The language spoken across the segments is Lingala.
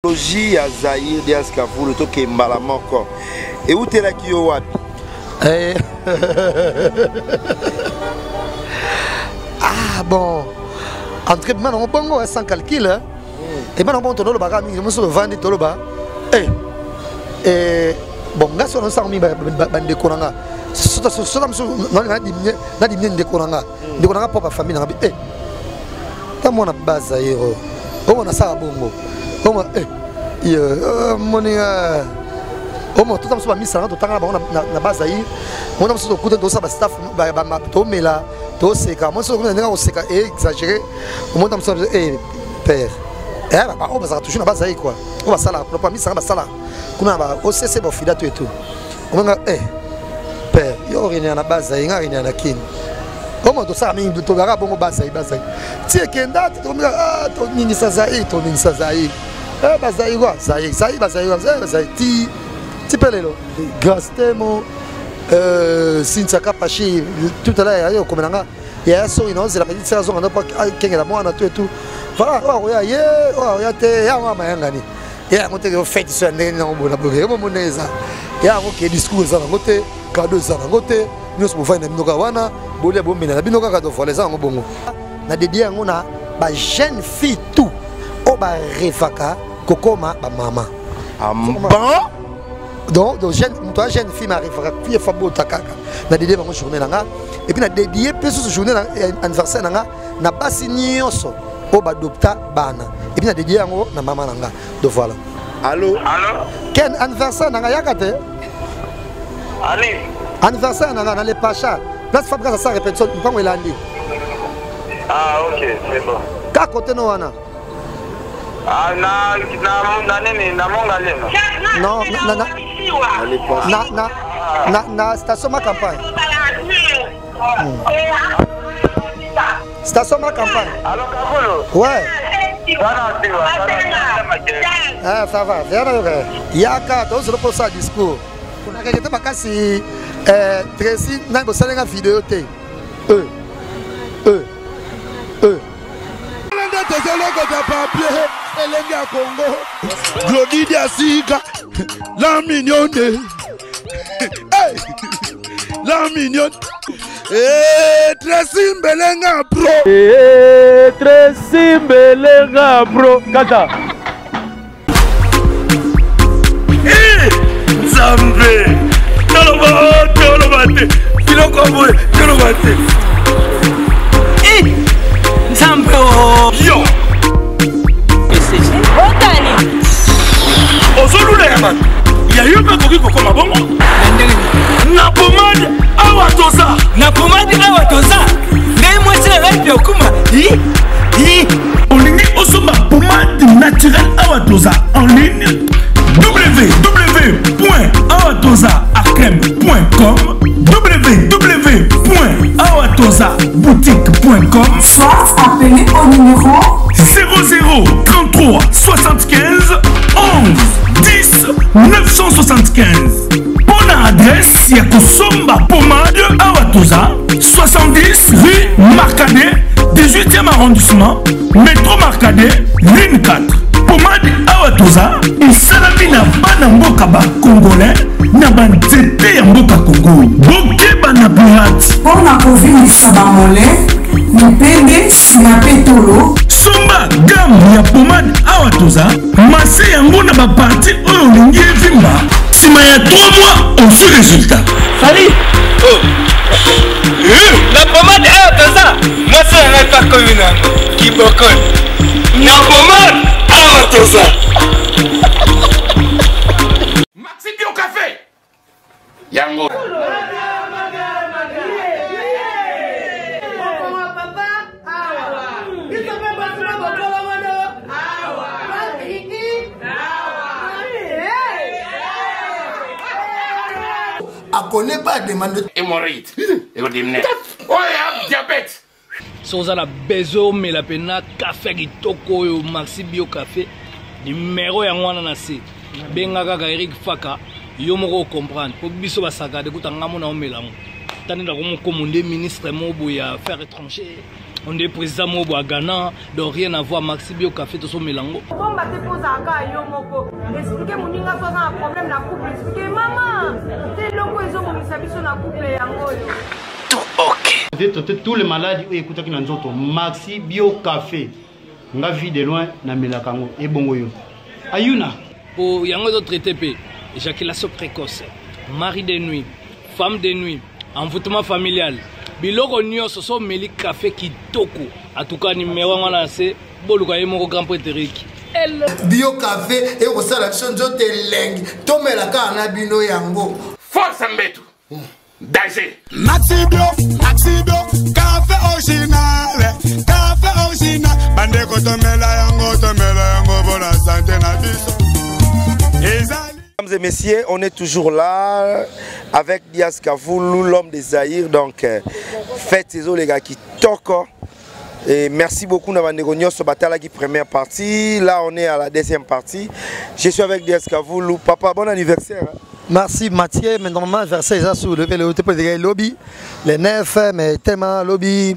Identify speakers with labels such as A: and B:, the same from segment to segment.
A: Logie ya Zaïre Dias Kavulu toke mbala moko. Et où t'es là qui yo wapi?
B: Ah bon. Entre maintenant on bongo sans calcul hein. Et maintenant on tourne le baga mingi mo so vendre tolo ba. Bon nga so no sa mi ba de konanga. So na di de konanga. De konanga papa famille na bi. Ta mona base Zaïre. O na sa bongo. Comment moninga tout ça mis ça na base aí on a se occuper de ça staff ba to mela to seka moi so on seka exagéré on a se père on va toujours na base aí quoi on va ça là pas mis ça ba ça là kuna ba OCC ba fida tout et tout on va père yo rien na base aí rien na kin comment to ça mingi to gara bongo base aí ti kenda to nini ça zaï to nini ça zaï Bazaï, Tipelelo, Gastemo, Sinsaka Pachi, tout à l'heure, il y a comme un il y a so une la petite saison, on n'a pas qu'un la moine, tout et tout. Voilà, il y a il y a monté au fait sur un énorme monnaise. Il y a un discours à côté, cadeaux à côté, nous sommes faire une nogawana, Bolia Bombina, la binoga cadeau pour les hommes bongo. Na dédié on a ba jeune fille tout, au ba refaka. Kokoma ba maman. Donc toi jeune fille m'arrive fille fabo takaka. Na dédié bango journée nanga et puis na dédié peso journée anniversaire nanga na basi nyonso o ba adopta bana. Et puis na dédié yango na maman nanga. Donc voilà.
A: Allô?
B: Quel anniversaire nanga yakate?
C: Ali.
B: Anniversaire nanga na le Pacha. Place Fabra ça répétition pas elandi.
C: Ah OK, c'est bon.
B: Ka côté no wana.
C: Ah
B: na station ma campagne. Station ma campagne.
C: Allô Kavulu?
B: Ouais. Ah ça va. Yaka to se repose ça discours. On a quelqu'un makasi Tracy na bosalenga vidéo te.
D: Elengi ya Congo, Glodidi Asika, la mignonne, la mignonne, Tracy Mbelenga bro,
E: Tracy Mbelenga bro, kata.
D: Zambe, Tolobate, Kilokoboy, Tolobate.
E: Zambe oh.
D: Yo. Il y a eu un peu comme un bon. Na pomade awatoza.
E: Na pomade awatoza. Mais moi c'est la vie au kuma.
D: On ligne osoma pomade naturelle awatoza en ligne www.awatozaarkem.com www.awatozaboutique.com
F: soit appelé au numéro
D: 00 33 75 11 10 975. Bonne adresse, Yakosomba Pomade Awatoza, 70 rue Marcadet, 18e arrondissement, métro Marcadet, ligne 4. Pomade Awatoza, et Salamina Banamboka Congolais, Nabanzete Yamboka Congo, Boké Banaburat.
F: pour la COVID Sabamole, Mupende Sinapetolo.
D: Somba gamme ya pomade Awatoza, massé yango na ba parti oyo lingi vimba. Sima ya 3 mois, on fait résultat.
E: Salut. La pomade Awatoza, moi c'est un pas communal qui bokon.
D: Na pomade Awatoza. Maxi Bio Café. Yango.
B: Connaît pas demande
D: Hémorroïde. Oh, diabète.
G: Soza la bezo mais la pena café kitoko yo Maxi Bio Café numéro ya ngwana na se benga kaka Eric Faka yo moko comprendre po biso basaka de kutanga mona omelango tani na komo komunde ministre mobo ya affaires étrangères on est président Mobo à Ghana, donc rien à voir Maxi Bio Café tout son mélango.
H: Bon bah te pose à ka yo moko. Expliquer mon ninga soit un problème la couple. Expliquer maman. T'es logo ils ont mon sabiso na couple yango yo.
G: Tout OK.
I: Tous les malades écoute qui n'ont Maxi Bio Café. Nga vie de loin na melakango et bongo yo. Ayuna.
G: Pour yango d'autres TP, éjaculation précoce, mari de nuit, femme de nuit, envoûtement familial. Biloko nyonso so meli café kitoko. En tout cas numéro 1 là c'est boluka yemo grand prétérique.
B: Bio Café et au selection de lengue. Tomela ka na bino yango.
J: Force mbetu. Danger.
K: Maxi Bio, café original, bande ko tomela yango pour la santé na biso.
A: Mesdames et messieurs, on est toujours là avec Diaz Kavoulou, l'homme des Zaïre. Donc, faites ces les gars qui toquent. Et merci beaucoup d'avoir négocié ce bataille qui première partie. Là, on est à la deuxième partie. Je suis avec Diaz Kavoulou. Papa, bon anniversaire.
B: Merci Mathieu, mais normalement verset ça sur le lobby, les 9 mais tellement lobby,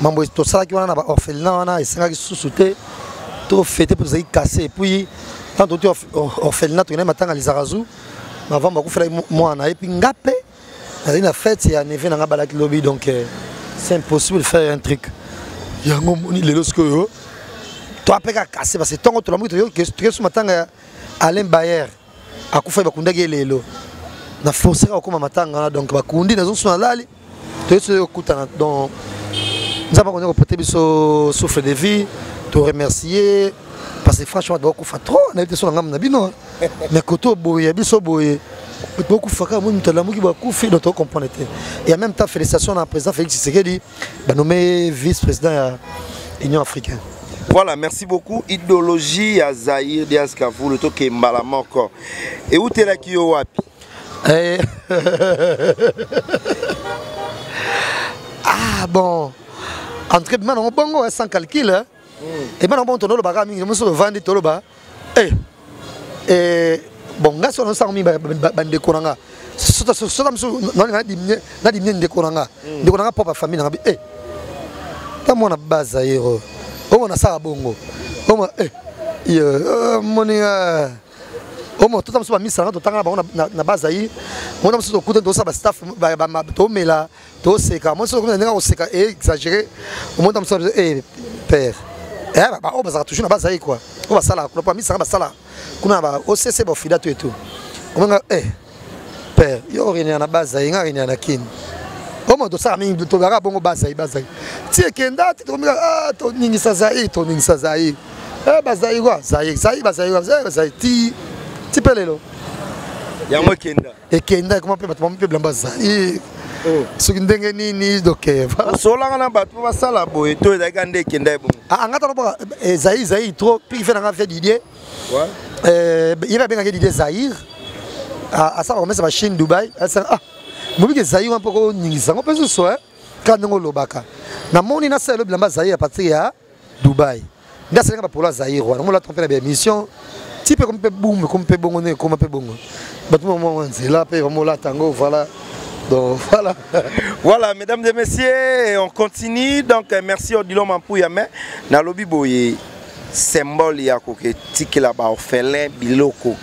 B: mambo tout ça qui on a orphelinat on a et ça qui sous-souté, tout fêté pour ça casser puis tant tout orphelinat on a matin à l'Izarazu, mais avant beaucoup faire moi on a et puis ngapé, la fête il y a nevé dans la lobby donc c'est impossible de faire un truc. Il y a un moment les lorsque yo, toi pas casser parce que tant que tout le monde que ce matin Alain Bayer akufa bakundage lelo na forcer akoma matanga donc bakundi nazo sona lali to yeso okutana donc nzaba koneko porter biso souffle de vie te remercier parce que franchement donc fa trop na été sona ngam na bino mais koto boye biso boye beaucoup faka mo mutala muki bakufi donc to comprendre et en même temps félicitations à président Félix Tshisekedi ba nommé vice-président de l'Union africaine.
A: Voilà, merci beaucoup. Idéologie à Zaïre, Diaz Kavoulou, le toque Mbalama encore. Et où t'es là qui est au wapi?
B: Ah bon. Entre maintenant on bongo sans calcul hein. Et maintenant bon tono le bagami, je me suis vendu tout le bas. Bon gars on s'en mis bande konanga. Ça non na dimne de konanga. De konanga papa famille na bi. Ta mona base Zaïre. On a ça à bongo. On a tout ça mis ça na base aí. On a ça kuta do ça staff ba to mela to seka. Moi ça on a seka exagéré. On a ça père. Ba on va toujours na base aí quoi. On va ça là, on pas mis ça ba ça là. Kuna ba OCC ba fida tout et tout. On a père, yo rien na base aí, rien na kin. Comment tu sais que tu vas bon bazaï. Tu es kenda tu me ah ton ningisa zaï. Bazaï quoi? Zaï ti pelelo.
A: Ya mo kenda.
B: Et kenda comment peut blanc bazaï. Ce qui ndenge ni donc
A: sola na batu ba sala boy to da gande kenda bon.
B: Ah ngata ba zaï trop puis fait na fait Didier. Ouais. Il va bien Didier Zaïre. À ça on met ça Chine Dubaï. Mobi Zaïre un peu ningisa on peut se soir quand on lobaka na moni na selo bilamba Zaïre à partir ya Dubaï nda sanga pour la Zaïre on l'a trompé la émission type comme peut boum comme peut bongoné comme peut bongo batu moment c'est là pe on la tango voilà donc voilà
A: voilà mesdames et messieurs on continue donc merci Odilon Mampouya na lobby boye symbole ya ko ke tikela ba orphelin biloko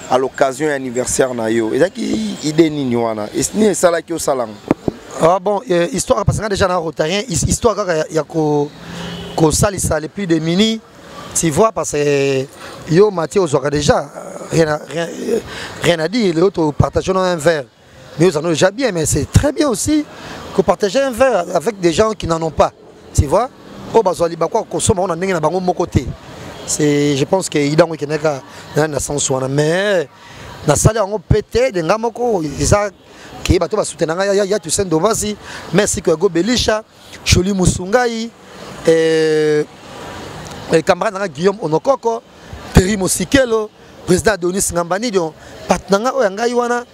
A: à l'occasion de l'anniversaire nayo. Et ça qui idée ni wana. Et c'est ça là qui au salon.
B: Ah bon, histoire parce que déjà dans rotarien, histoire il y a ko salisa les plus de mini. Tu vois parce que yo Mathieu aura déjà rien à dire, l'autre partageons un verre. Mais nous en avons déjà bien mais c'est très bien aussi que partager un verre avec des gens qui n'en ont pas. Tu vois? Oh bah soit quoi consomme on a n'engue na bango mon côté. C'est je pense que il a un keneka na sens wana mais na sala ngo pété de ngamoko ça qui bato ba soutenir ya tu sendo basi merci que go Belisha Choli Musungai et camarade na Guillaume Onokoko Terry Mosikelo président Denis Ngambani donc patnanga o ngai wana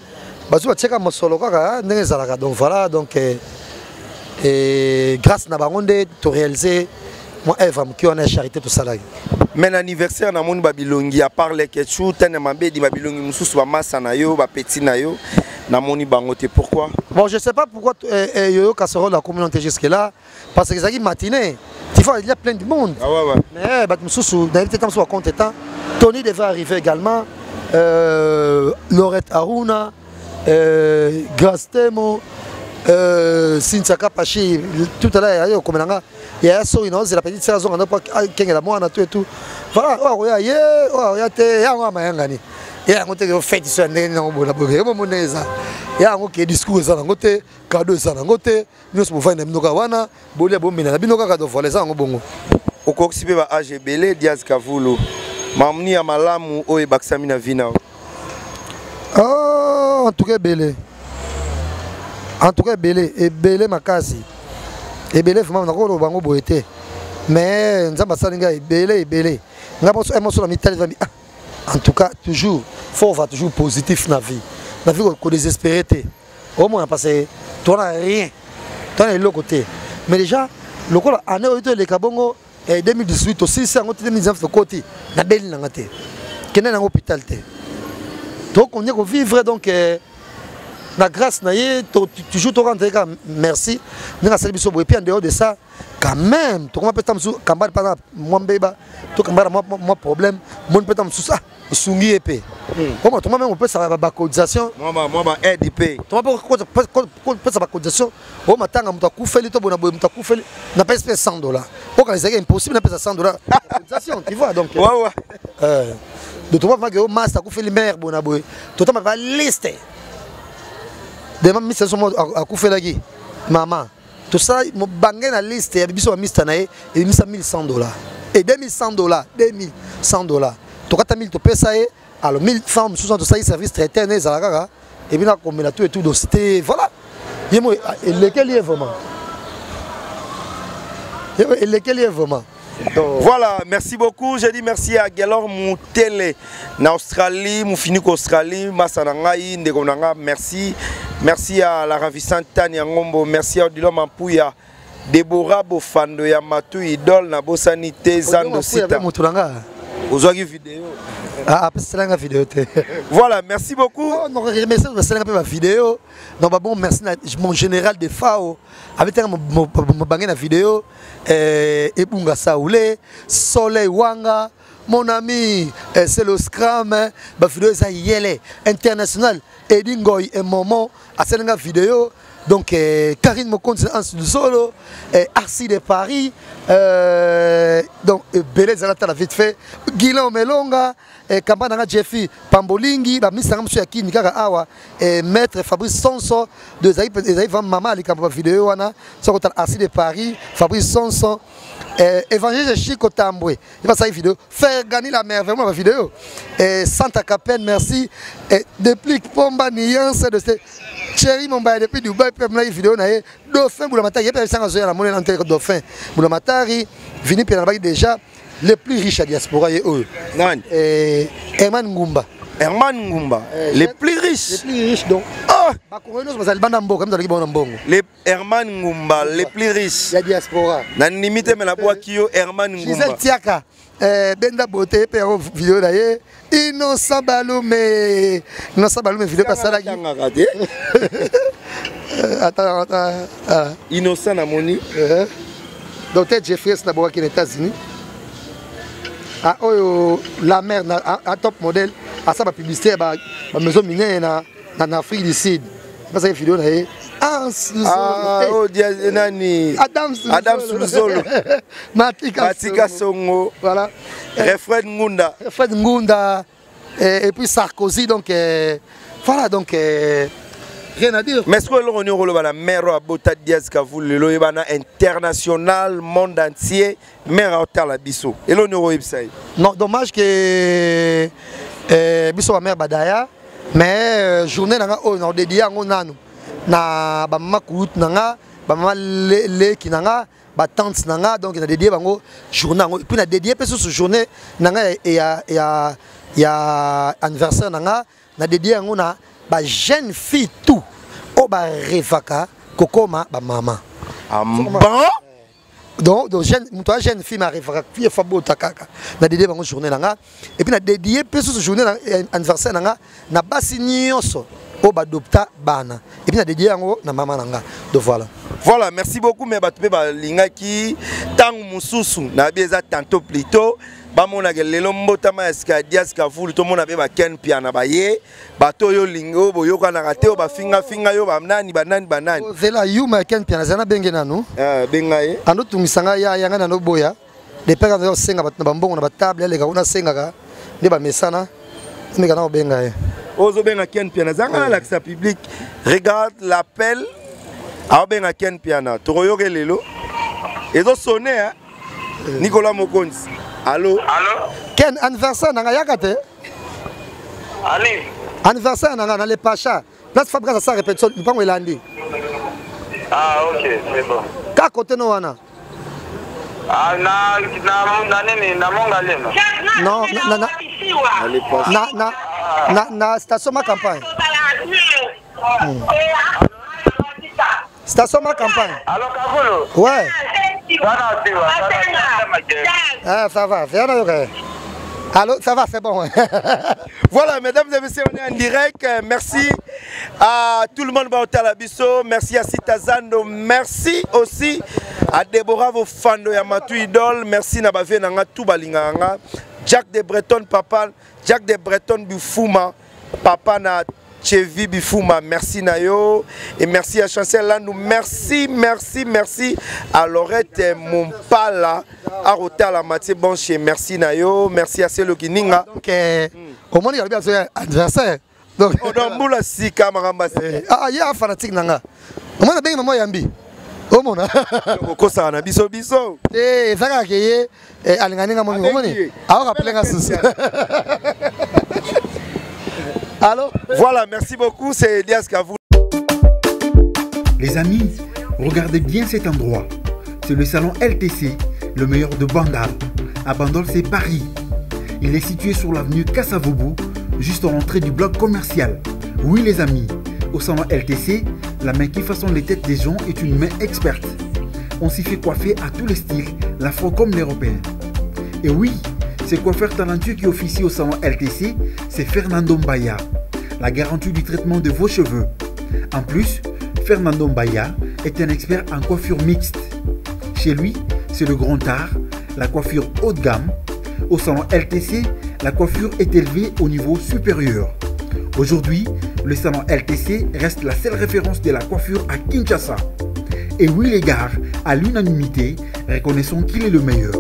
B: bazo cheka mosolo kaka ndenge zalaka donc voilà donc et grâce na bangonde to réaliser moi Eva qui on a charité tout ça là.
A: Mais l'anniversaire na mon Babilongi à part les ketchou tane mabé di Babilongi mususu ba massa na yo ba petit na yo na moni bangote. Pourquoi?
B: Bon, je sais pas pourquoi Yoyo casserole la communauté jusque là parce que c'est matinée. Il y a plein de monde.
A: Ah ouais ouais.
B: Mais d'invité tant soit compétent. Tony devrait arriver également. Laurette Aruna, Grastemo, Cynthia Kapachi, tout à l'heure, il y a la petite sœur, on n'a pas la moine, tout et tout. Voilà, il y a un fait sur un il y a un discours ça ngote cadeau ça ngote nous sommes faire n'imnoka wana bolia bomina binoka kado voler ça ngobongo
A: okoksibe ba AGBL Diaz Kavulu mamni ya malamu oye baksami na vina.
B: Oh, en tout cas belé et belé makasi et belé vraiment na ko bango boete mais nzamba salinga et belé ngabo émotion la mitali va en tout cas toujours faut va toujours positif na vie qu'on désespéré. Au moins parce que tu n'as rien. Tu as le côté. Mais déjà, le coup année où les Kabongo 2018 aussi c'est en 2019 le côté. Na belle n'angate. Qu'est-ce un hôpital té. Donc on est qu'on vivre donc la grâce naie toujours tu rentres merci. Nous avons célébré et puis en dehors de ça quand même tu comment peut t'amuser cambar par exemple moi bébé tu cambar moi problème mon peut t'amuser ça sungi épée. Comment tu même on peut ça la cotisation
A: moi RDP
B: tu peut ça la cotisation au matin on t'a coupé le tobo na boy on t'a coupé na pas $100 pourquoi c'est impossible na pas $100 cotisation tu vois donc
A: ouais
B: de toi va que au master coupé le maire bona boy tu t'as ma liste de ma mise sur à coupé la guy maman tout ça mon bangé na liste ya biso mista na et misa $1100 et $2100 $2100 tu as 1000 to pesa et alors 1000 femmes sous ça service traité né zalaka et bien comme la tout et tout c'était voilà et lequel est vraiment et lequel est vraiment.
A: Voilà, merci beaucoup. Je dis merci à Gelor Moutele en Australie, Moufini Australie, Massanangaï, Ndegonanga, merci. Merci à la ravissante Tania Ngombo, merci à Odilom Ampouya, Deborah Bofando Yamatou, Idol, Nabosanité, Zando Sita. Vous avez une vidéo.
B: Ah, c'est la vidéo.
A: Voilà, merci beaucoup.
B: Non, merci la vidéo. Non, bon, merci mon général de FAO. Avec mon bangé la vidéo. Et Bunga Saoulé, Soleil Wanga, mon ami, c'est le Scrum. La vidéo est international. Edingoy et Momo, à cette vidéo. Donc, Karine Mokonde, c'est solo, Arsi de Paris, donc, Belé Zalata la vite fait, Guillaume Melonga, Kambana Jeffy, Pambolingi, Mr. Ramsou Yaki, Nikara Awa, Maître Fabrice Sonso, de Zaïf Maman, les Kambana vidéo, Arsi de Paris, Fabrice Sonso, Évangile Chico Tamboué, il va sa vidéo, faire gagner la mer, vraiment la vidéo, Santa Capelle, merci, depuis Pomba Nuance de ces. Chéri mon bail depuis Dubaï pour me vidéo na dauphin Boulamatari il y a personne à la monnaie en dauphin Boulamatari vini pour déjà les plus riches à diaspora et eux Herman Ngumba
A: les plus riches
B: donc
A: les Herman Ngumba les plus riches
B: la diaspora
A: na limite mais la bois qui Herman Ngumba
B: Gisèle Tiaka Benda Beauté pour vidéo d'ailleurs Innocent Baloumé vidéo pas ça là attends
A: Innocent Namoni
B: docteur Jeffrey Snaboa qui est aux États-Unis ah oh la mère à top modèle à ça la publicité ba maison minière en Afrique du Sud pas ça vidéo d'ailleurs
A: oh nani Adam Sulzolo Matika Songo
B: voilà
A: Fred
B: Ngunda et puis Sarkozy donc voilà donc rien à dire
A: mais ce que l'on est la mère à Bota Diaz Kavulu le bana international monde entier mère à la biso et l'on est
B: non dommage que biso la mère badaya mais journée na on dédié à nanu na ba mama kout nanga ba mama le kinanga ba tante nanga donc na dédié bango journée puis na dédié pe ce journée nanga et ya anniversaire nanga na dédié ngo na ba jeune fille tout o ba revaka kokoma ba mama donc jeune fille ma revaka fille fabo takaka na dédié bango journée nanga et puis na dédié pe ce journée anniversaire nanga na basi nyonso au badopta bana et puis na dédié yango na mama nanga. Donc voilà.
A: Voilà, merci beaucoup mais batupé ba lingaki tangu mususu na bieza tantôt plutôt ba mona gelelo mbotama eska Dias Kavulu to mona be ba Ken Piana ba ye bato yo lingo boyoka na rateo ba finga yo ba nani banani
B: Vela yuma Ken Piana zana benge nanu
A: benga ye
B: ando tungisanga ya yanga na no boya de peka na senga bat na bambongo na batable le ka una senga ka ne ba mesana ne kana benga ye
A: ozo benga Ken Piana zanga l'accès public regarde l'appel a benga Ken Piana toroyoke lelo ezo sonné hein Nicolas Mokonzi. Allô?
C: Allô?
B: Ken anniversaire nanga yakate?
C: Ali.
B: Anniversaire nanga na le Pacha. Place Fabrice ça répétition, il pas Welandi.
C: Ah OK, c'est bon.
B: Ka côté no wana?
C: Ah na mongalema.
B: Non, na station ma campagne. Station ma campagne.
C: Allô Kavulu?
B: Ouais. Ah, ça va, viens là. Allô, ça va, c'est bon.
A: Voilà, mesdames et messieurs, on est en direct. Merci à tout le monde à Labisso. Merci à Citazando. Merci aussi à Deborah, vos fans de Yamatou Idol. Merci à Bavé Nanga Toubalinganga. Jack de Breton, papa. Jack de Breton Bifuma. Papa na Chevi Bifuma, merci Nayo et merci à Chancel Landou, merci à Laurette Mompala, à Rota la Maté Bonché, merci Nayo, merci à Celo Kininga.
B: Donc, au moins il y a bien un adversaire. Donc,
A: on a moula si camaramba.
B: Ah, il y a un fanatique Nanga. Au moins, il y a un Yambi. Au moins,
A: on a biso.
B: Eh, ça a été Alinganinga Moni. Alors, appelez un souci. Allô?
A: Voilà, merci beaucoup, c'est Dias Kavulu.
L: Les amis, regardez bien cet endroit. C'est le salon LTC, le meilleur de Bandal. À Bandal, c'est Paris. Il est situé sur l'avenue Kassavoubou, juste en entrée du bloc commercial. Oui les amis, au salon LTC, la main qui façonne les têtes des gens est une main experte. On s'y fait coiffer à tous les styles, l'afro comme l'européen. Et oui, ce coiffeur talentueux qui officie au salon LTC, c'est Fernando Mbaya, la garantie du traitement de vos cheveux. En plus, Fernando Mbaya est un expert en coiffure mixte. Chez lui, c'est le grand art, la coiffure haut de gamme. Au salon LTC, la coiffure est élevée au niveau supérieur. Aujourd'hui, le salon LTC reste la seule référence de la coiffure à Kinshasa. Et oui les gars, à l'unanimité, reconnaissons qu'il est le meilleur.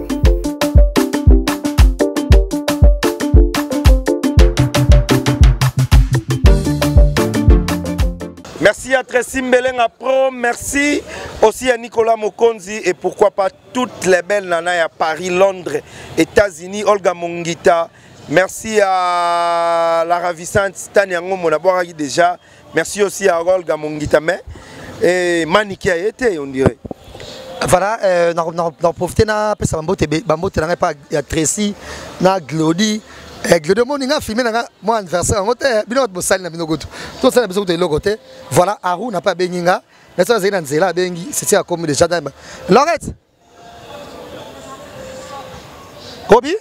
A: Merci à Tracy Mbelenga Pro, merci aussi à Nicolas Mokonzi et pourquoi pas toutes les belles nanas à Paris, Londres, États-Unis, Olga Mongita. Merci à la ravissante Tania Ngomo déjà. Merci aussi à Olga Mongita et Maniki a été, on dirait.
B: Voilà, on a profité de la Tracy, na Glody. Glody a filmé mon anniversaire. Voilà, Arou n'a pas béninga. C'était à comme déjà. Laurette Kobi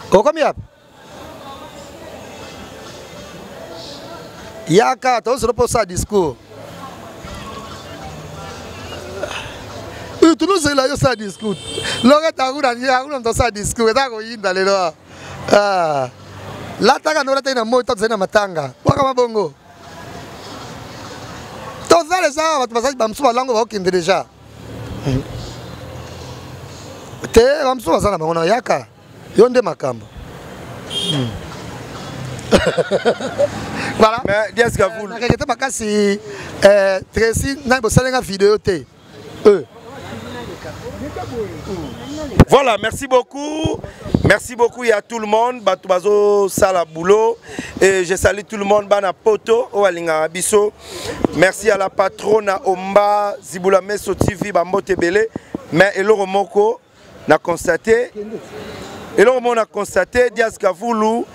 B: Kokomiap Yaka, tu as reposé à discours. Tu nous sais là, ça discute. Laurette Arou n'a pas discours. Ah, la tanga no rata ina moto zena matanga. Waka mabongo. Toza les gens va passer bamsuba lango ba okinde déjà. Te bamsuba sana bango na yaka. Yonde makambo. Voilà.
A: Mais Dias Kavulu.
B: Na kete makasi Tracy na bosalenga vidéo te.
A: Voilà, merci beaucoup. Merci beaucoup à tout le monde. Batubazo Sala Boulot. Et je salue tout le monde. Bana Poto, Oalinga Abisso. Merci à la patronne Omba, Zibula Meso TV, Bambote Bele. Mais Eloro Moko n'a constaté. Eloro Moko n'a constaté, Dias Kavulu,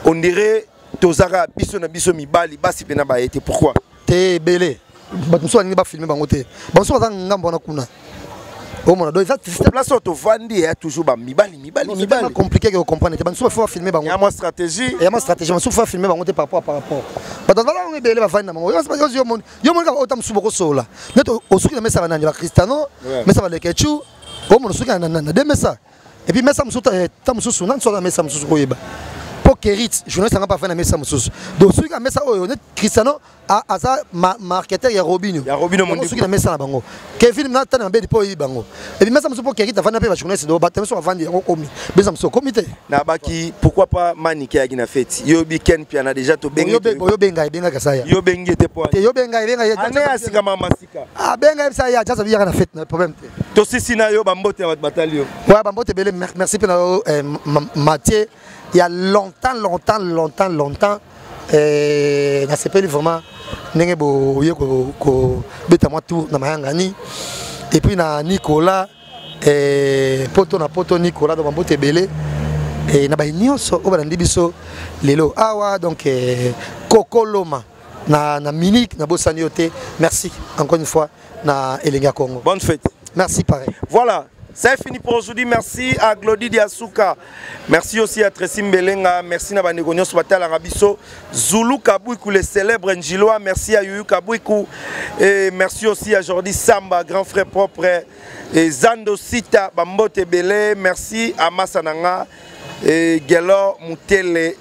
A: on dirait Tozara Bisso na Bisso Mibali, Basi Pena Baete. Pourquoi?
B: Te Bele. Batumso ni ba filmer bangote. Banso za ngambo na kuna. au monde donc
A: c'est place auto vandi toujours ba mibali
B: c'est compliqué que comprendre te banso faut filmer bango
A: il y a ma stratégie
B: banso faut filmer bango par rapport ba dans on ebele ba vandi bango yo mon autant suboko sola neto osuki na mesa banani ba Cristiano mesa ba lekechu au monde osuki na de mesa et puis mesa musuta tamususu nan so na mesa mususu koyeba Pokerit, journaliste n'a pas fait la messe à Moussous. Donc, celui qui a mis ça, Cristiano a ça marketeur, il y a Robinho. Il y a Robinho, mon Dieu. Celui qui a mis ça à Bango. Kevin n'a pas de Bango. Et puis, mais ça me Pokerit, il a fait la journaliste de bâtiment sur la vente. Mais ça me semble comité.
A: Nabaki, pourquoi pas Maniké a gagné fête? Yobi Ken, puis on a déjà tout benga.
B: Yobenga, Kasaya.
A: Yobenga était pour.
B: Yobenga,
A: Ané Asika Mamasika.
B: Ah, Benga, ça y a, ça veut dire fête, problème.
A: Tossi Sinayo, Bambote, votre bataillon.
B: Ouais, Bambote, merci pour Mathieu. Il y a longtemps, na sepeli vraiment ndenge bo ko beta moi tout na mayangani et puis na Nicolas poto Nicolas do Bambote belé et na ba nyonso o ba ndibiso lelo awa donc Kokoloma na Munich na bosanioté merci encore une fois na Elenga Congo.
A: Bonne fête.
B: Merci pareil.
A: Voilà. C'est fini pour aujourd'hui. Merci à Glody Diasuka. Merci aussi à Tracy Mbelenga. Merci à Banegonios Watal Arabiso. Zulu Kabouikou, le célèbre Njiloa. Merci à Yuyu Kabouikou. Et merci aussi à Jordi Samba, grand frère propre. Et Zando Sita, Bambote Belé. Merci à Massananga. Et Gelo Moutele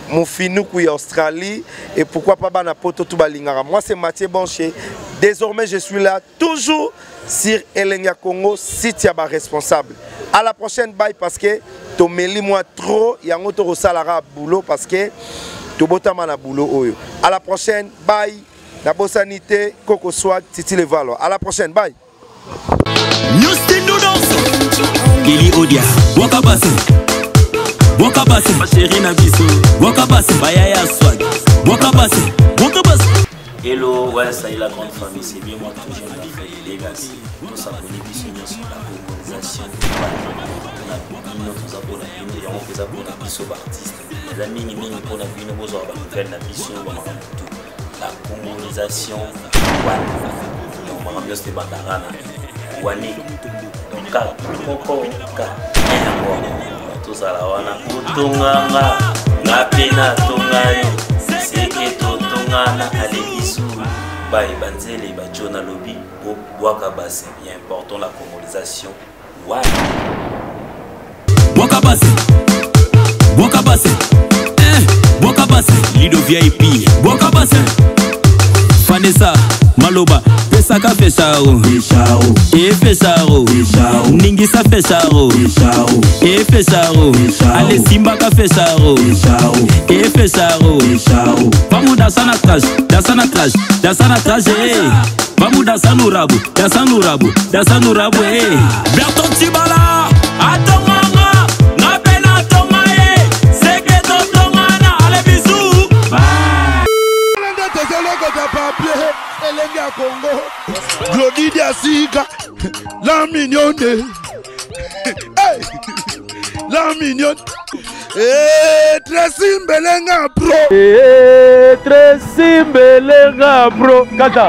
A: Moufinoukou Australie. Et pourquoi pas Banapoto Toubalingara. Moi, c'est Mathieu Banché. Désormais, je suis là toujours sur Elenga Congo, si tu es responsable. À la prochaine, bye, parce que tu mêles moi trop, il y a un autre salaire boulot parce que tu as boulot. À la prochaine, bye. La bossanité, Coco Swag, Titi Levalo. À la prochaine, bye.
M: Gili Odia, Wakabase, Wakabase, ma chérie Nabiso, Wakabase, Bayaya Swag, Wakabase, Wakabase.
N: Hello, ouais, ça y est la grande famille, c'est bien moi toujours la fête de Legacy. Nous s'abonner sur la organisation de nous abonnés, on fait abonner à artistes. Les amis, nous pour la vie, nous avons fait la mission, la colonisation, on va bien se bandarana, Wani, Ka, Koko, Ka, tout ça là, on a Utunganga, Napena, Tungayo, Seke, Totungana, Alebisu, Baye Banzele, Bajona Lobby, Wakabase, il est important la colonisation.
M: Wakabase, Wakabase, Wakabase, Lido VIP, Wakabase, Vanessa, Maloba, Pesaka Fechao, Fechao, Ningisa Fechao, Fechao, Ale Simbaka Fechao, Fechao, vamos dançar na traje, vamos dançar no rabo, Berton Tibala, Atomanga, na pena Tomae, Seketo Tongana, ale bisou,
K: Elenga Congo, Glody Diasuka, la mignonne, hey, la mignonne, Tracy Mbelenga Pro,
O: Tracy Mbelenga Pro, Kata.